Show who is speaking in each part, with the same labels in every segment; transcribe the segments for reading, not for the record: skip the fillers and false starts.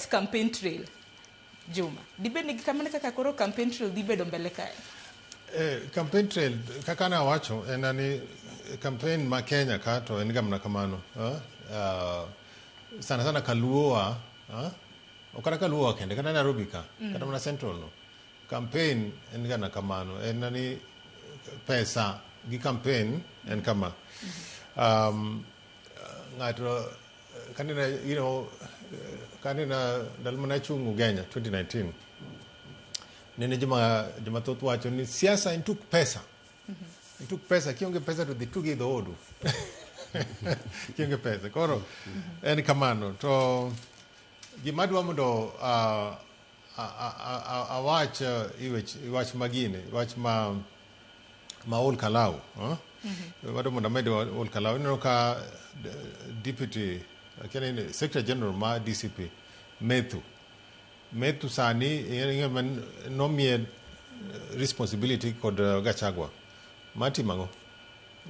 Speaker 1: campaign trail Juma dibe ni kamane kaka koro campaign trail dibedo mbele kae
Speaker 2: campaign trail kaka na wacho enani campaign ma Kenya ka to en gamna kamano sana sana kaluowa okara kaluowa kende kata Nairobi ka kata mana Central no campaign en gana kamano enani pesa gi campaign en kama ngato kanina kanina dalmana chungu Kenya 2019 nene juma thoth wacho ni siasa intuk pesa intuk pesa kionge pesa to dhitugi dhodu kionge pesa koro en kamano to gima dwa mondo awach iwach magine iwach ma ol kalau wado mondo amedo ol kalau ineno ka deputy secretary general ma DCP Methu sani nomie responsibility kod Gachagua matimango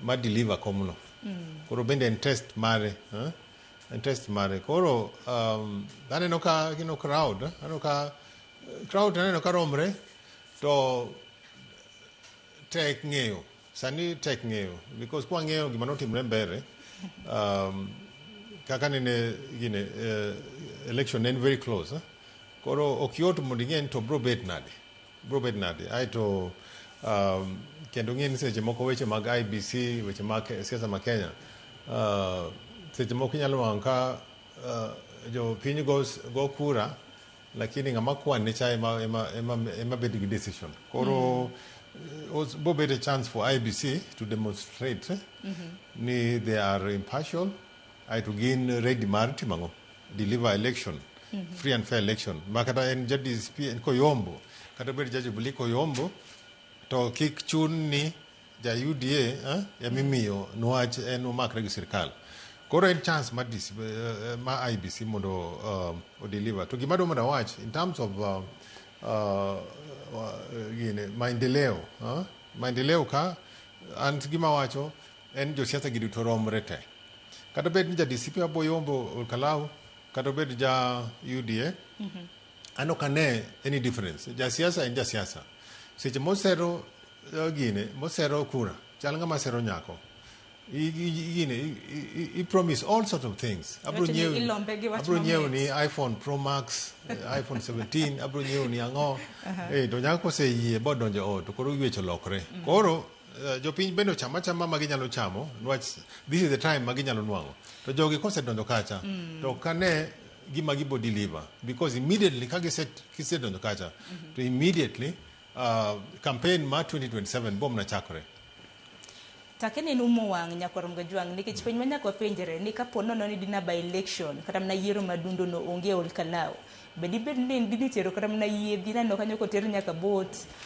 Speaker 2: ma deliver komno koro bende en test mare koro aneno ka crowd aneno ka romre to tek ng'eyo because kwa ng'eyo gima notimre mbele kaka nene election en very close koro okyot mondo ing'e to bro bet nade aito kendo ng'e ni seche moko weche mag IBC weche mag siasa ma Kenya seche moko inyalo wang' ka jo piny go kura lakini ng'ama kwan ne cha ema bet gi decision koro bo bet a chance for IBC to demonstrate ni they are impartial to gain ready mar timango deliver election free and fair election makata en JDSP en koyombo kata ber jaji buli koyombo to kik chun ni ja UDA ya mimiyo nwach en umakre gi sirkal koro en chance ma IBC mondo o deliver to gima do mondo watch in terms of maendeleo ka an gima wacho en josiasa giduto romre te kata bed ni ja DCP aboyombo kalau kata bed ja UDA ano kane any difference ja siasa en ja siasa seche mosero mosero kura chal ngama sero nyako I promise all sorts of things abro nyew ni iPhone Pro Max iPhone 17 abro nyew ni ango to nyako se yie bodonjo to koro ywecho lokre koro jopiny bendo chama maginyalo chamo this is the time maginyalo nwang'o to jogi kosedonjo kacha to kane gima gibo deliver because immediately kisedonjo kacha to immediately campaign ma 2027 bom na chakore
Speaker 1: takene numo wang' nyakorom gajwang' nikech piny manyako penjere ni kapo nono ni dina by election kata mna yiero madundo no onge ol kalau bedi bed ni dini tero kata mna yiedhi nano kanyo koter nyaka bot